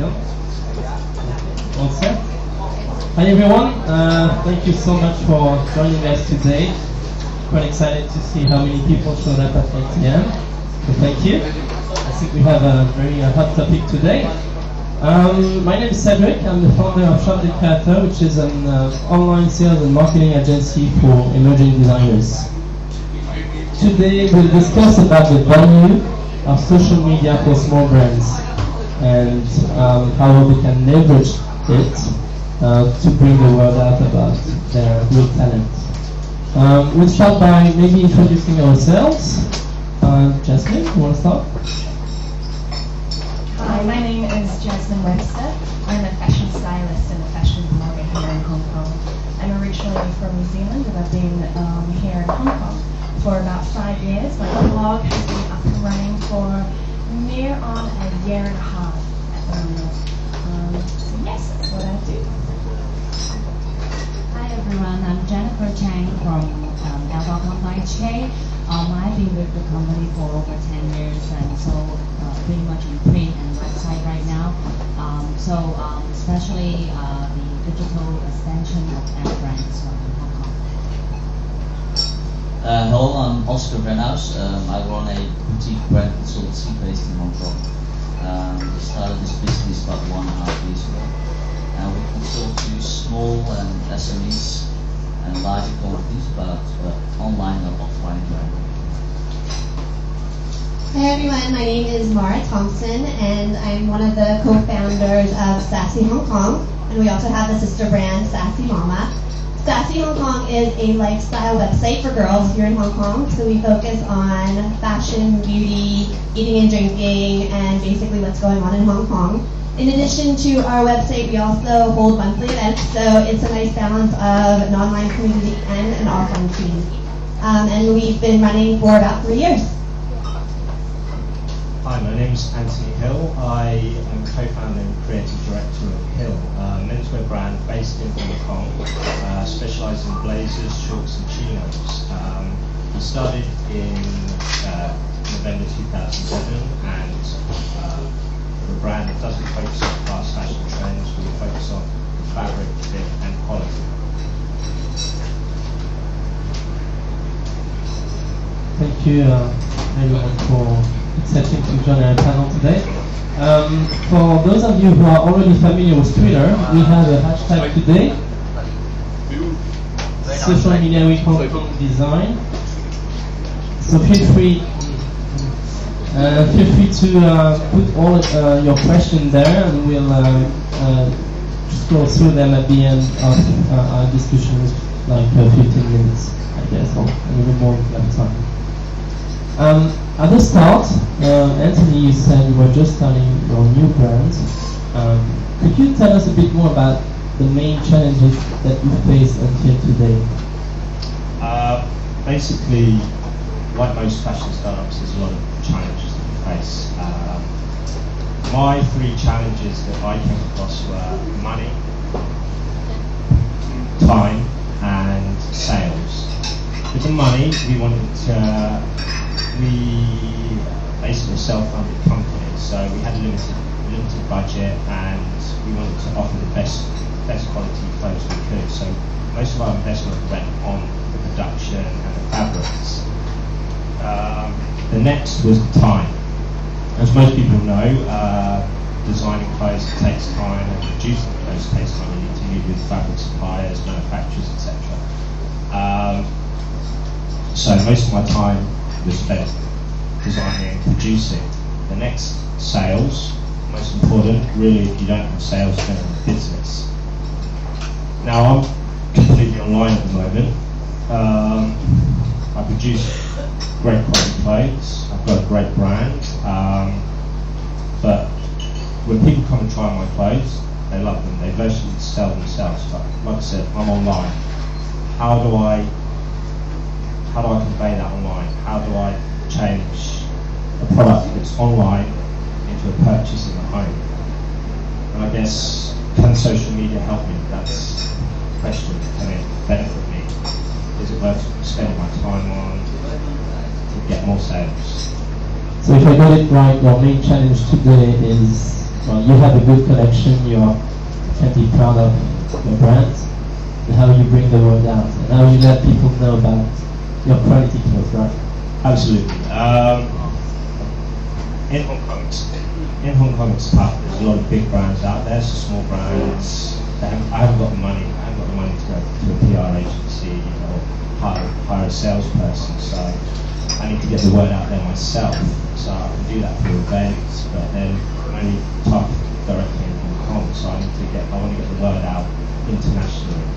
film. All set? Hi everyone, thank you so much for joining us today. Quite excited to see how many people showed up at 8 p.m. So thank you. I think we have a very hot topic today. My name is Cedric. I'm the founder of Shop the Creator, which is an online sales and marketing agency for emerging designers. Today we'll discuss about the value of social media for small brands and how we can leverage it to bring the word out about their real talent. We'll start by maybe introducing ourselves. Jasmine, you want to start? Hi, my name is Jasmine Webster. I'm a fashion stylist and a fashion blogger here in Hong Kong. I'm originally from New Zealand and I've been here in Hong Kong for about 5 years. My blog has been up and running for near on a year and a half at the moment. So yes, that's what I do. Hi everyone, I'm Jennifer Chang from L.com.hk. I've been with the company for over 10 years and so pretty much in print and website right now. Especially the digital expansion of our brands in Hong Kong. Hello, I'm Oscar Brenhaus. I run a boutique brand consultancy based in Hong Kong. We started this business about 1.5 years ago. We consult to small and SMEs and larger companies about online or offline branding. Hi everyone, my name is Mara Thompson and I'm one of the co-founders of Sassy Hong Kong, and we also have a sister brand, Sassy Mama. Sassy Hong Kong is a lifestyle website for girls here in Hong Kong, so we focus on fashion, beauty, eating and drinking, and basically what's going on in Hong Kong. In addition to our website, we also hold monthly events, so it's a nice balance of an online community and an offline community. And we've been running for about 3 years. Hi, my name is Anthony Hill. I am co-founder and creative director of Hill, a menswear brand based in Hong Kong, specialising in blazers, shorts and chinos. We started in November 2007 and we're a brand that doesn't focus on fast fashion trends, we focus on fabric, fit and quality. Thank you everyone for accepting to join our panel today. For those of you who are already familiar with Twitter, we have a hashtag today, Social Media Week Hong Kong Design. So feel free to put all your questions there, and we'll scroll through them at the end of our discussion, like 15 minutes, I guess, or a little more if we have time. At the start, Anthony, you said you were just starting your new brand. Could you tell us a bit more about the main challenges that you faced until today? Basically, like most fashion startups, there's a lot of challenges that we face. My 3 challenges that I came across were money, time, and sales. With the money, we basically a self-funded company, so we had a limited budget, and we wanted to offer the best quality clothes we could. So most of our investment went on the production and the fabrics. The next was the time. As most people know, designing clothes takes time, and producing clothes takes time. You need to meet with fabric suppliers, manufacturers, etc. So most of my time was spent designing and producing. The next, sales, most important. Really, if you don't have sales, you don't have a business. Now I'm completely online at the moment. I produce great quality clothes. I've got a great brand. But when people come and try on my clothes, they love them. They virtually sell themselves. But like I said, I'm online. How do I convey that online? How do I change a product that's online into a purchase in the home? And I guess, can social media help me? That's the question. Can it benefit me? Is it worth spending my time on to get more sales? So if I got it right, your main challenge today is well, you have a good collection, you can be proud of your brand, and how you bring the word out, and how you let people know about your quality clothes, right? Absolutely. In Hong Kong it's tough. There's a lot of big brands out there, so small brands. I haven't got the money. I haven't got the money to go to a PR agency, hire a salesperson. So I need to get the word out there myself. So I can do that through events, but then I'm only tough directly in Hong Kong. So I want to get the word out internationally.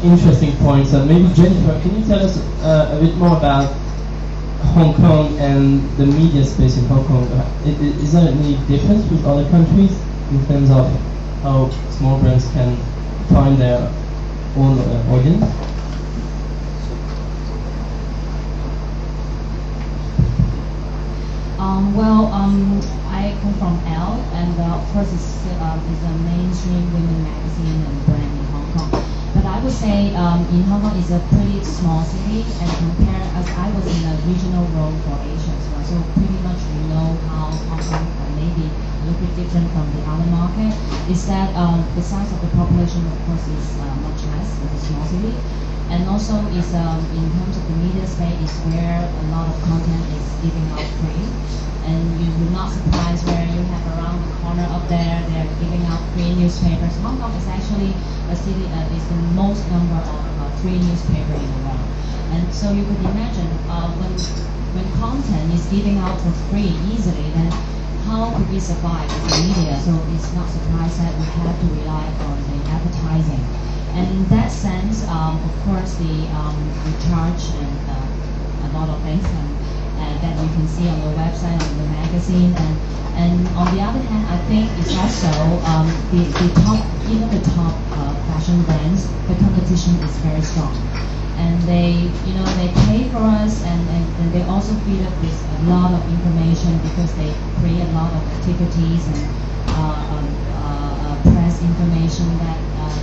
Interesting points. And maybe Jennifer, can you tell us a bit more about Hong Kong and the media space in Hong Kong? Is there any difference with other countries in terms of how small brands can find their own audience? I come from Elle, and of course it's a mainstream women magazine and brand in Hong Kong. But I would say in Hong Kong it's a pretty small city, and compared as I was in a regional role for Asia as well, so pretty much we know how Hong Kong maybe a little bit different from the other market. Is that the size of the population, of course, is much less with a small city. And also is in terms of the media space is where a lot of content is giving out free. And you will not surprise where you have around the corner up there, they're giving out free newspapers. Hong Kong is actually a city that is the most number of free newspaper in the world. And so you could imagine when content is giving out for free easily, then how could we survive as a media? So it's not surprised that we have to rely on the advertising. And in that sense, of course, we charge a lot of things that you can see on the website, on the magazine, and on the other hand, I think it's also the top, even the top fashion brands, the competition is very strong, and they pay for us, and they also feed us with a lot of information because they create a lot of activities and press information that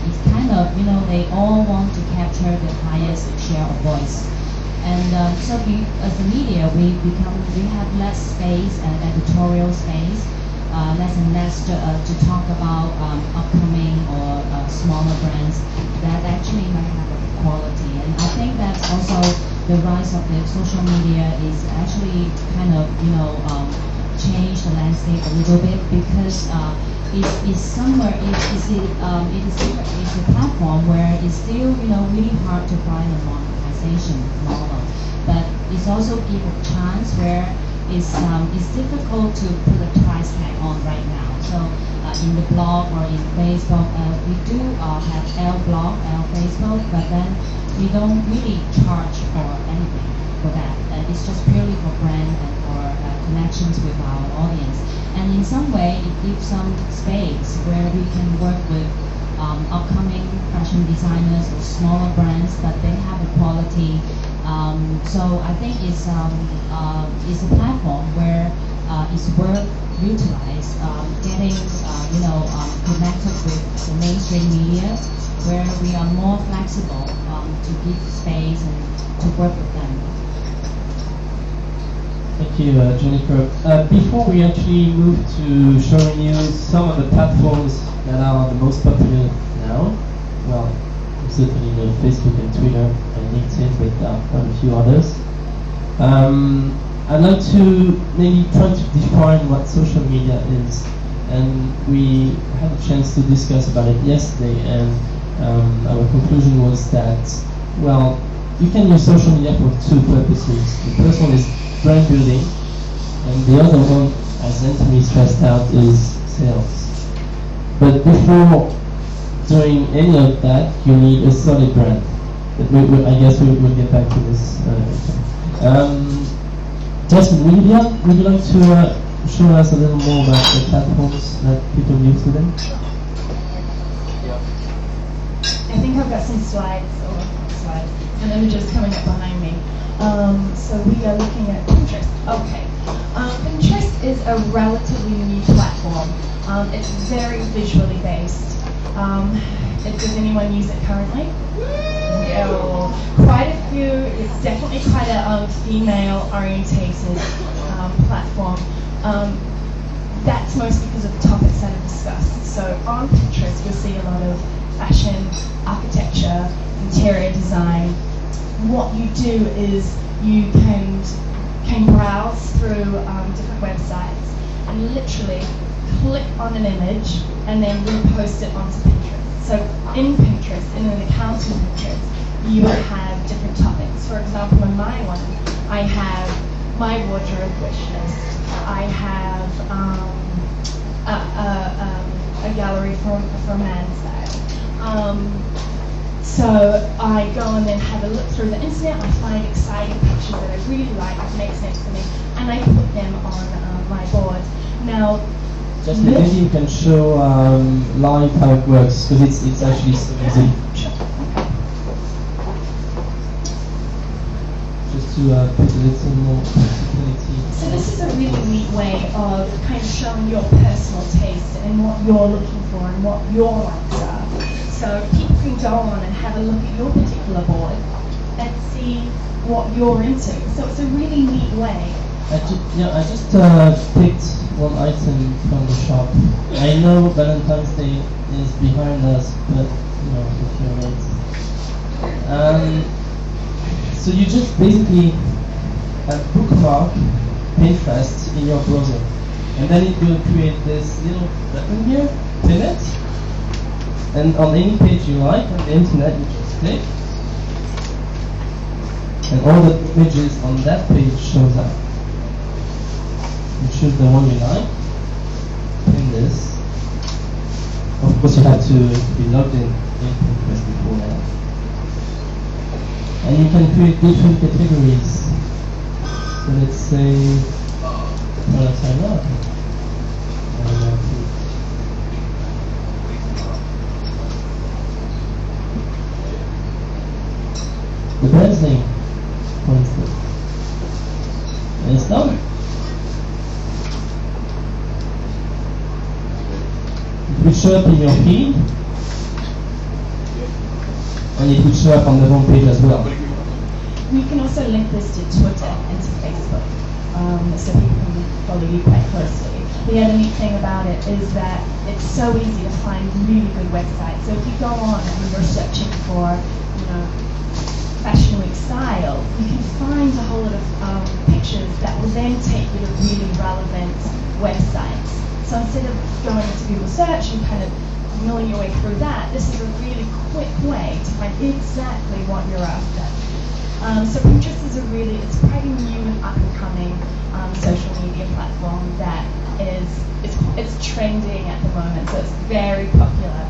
is kind of, they all want to capture the highest share of voice. And so as a media, we have less space and editorial space, less and less to talk about upcoming or smaller brands that actually might have a quality. And I think that's also the rise of the social media is actually kind of, change the landscape a little bit because it's a platform where it's still really hard to find a monetization model, but it's also give a chance where it's difficult to put a price tag on right now. So in the blog or in Facebook, we do have L blog, L Facebook, but then we don't really charge for anything for that. It's just purely for brand and for connections with our audience. And in some way, it gives some space where we can work with upcoming fashion designers or smaller brands, but they have a quality. So I think it's a platform where it's worth utilize, getting connected with the mainstream media, where we are more flexible to give space and to work with them. Thank you, Jennifer. Before we actually move to showing you some of the platforms that are the most popular now, well, certainly Facebook and Twitter and LinkedIn, but quite a few others. I'd like to maybe try to define what social media is. And we had a chance to discuss about it yesterday, and our conclusion was that, well, you can use social media for two purposes. The first one is brand building, and the other one, as Anthony stressed out, is sales. But before doing any of that, you need a solid brand. But I guess we'll get back to this. Justin, would you like to show us a little more about the platforms that people use today? I think I've got some some images coming up behind me. So we are looking at Pinterest. Okay. Pinterest is a relatively new platform. It's very visually based. Does anyone use it currently? Yeah, quite a few. It's definitely quite a female-orientated platform. that's mostly because of the topics that are discussed. So on Pinterest, you'll see a lot of fashion, architecture, interior design. What you do is you can browse through different websites and literally click on an image and then repost it onto Pinterest. So in Pinterest, in an account in Pinterest, you will have different topics. For example, in my one, I have my wardrobe wish list. I have a gallery for men's style. So I go and then have a look through the internet. I find exciting pictures that I really like, that make sense to me, and I put them on my board. Now, just maybe you can show live how it works, because it's actually so easy. Sure. Just to put a little more flexibility. So this is a really neat way of kind of showing your personal taste and what you're looking for and what your likes are. So people can go on and have a look at your particular board and see what you're into. So it's a really neat way. I just picked one item from the shop. I know Valentine's Day is behind us, but if you're late. So you just basically bookmark Pinterest in your browser, and then it will create this little button here, pin it, and on any page you like on the internet, you just click, and all the images on that page shows up. You choose the one you like, pin this. Of course, you have to be logged in Pinterest before that. And you can create different categories. So let's say products I love. The brand's name, for instance. And it's done. It will show up in your feed, and it will show up on the home page as well. We can also link this to Twitter and to Facebook, so people can follow you quite closely. The other neat thing about it is that it's so easy to find really good websites. So if you go on and you're searching for, Fashion Week style, you can find a whole lot of pictures that will then take you to really relevant websites. So instead of going into Google search and kind of milling your way through that, this is a really quick way to find exactly what you're after. So Pinterest is it's quite a new and up-and-coming social media platform that it's trending at the moment, so it's very popular.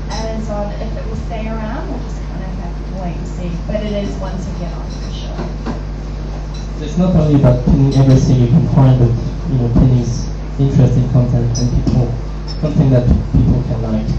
As on if it will stay around, we'll just kind of have to wait and see. But it is one to get on for sure. So it's not only about pinning everything you can find, but pinning interesting content and something that people can like.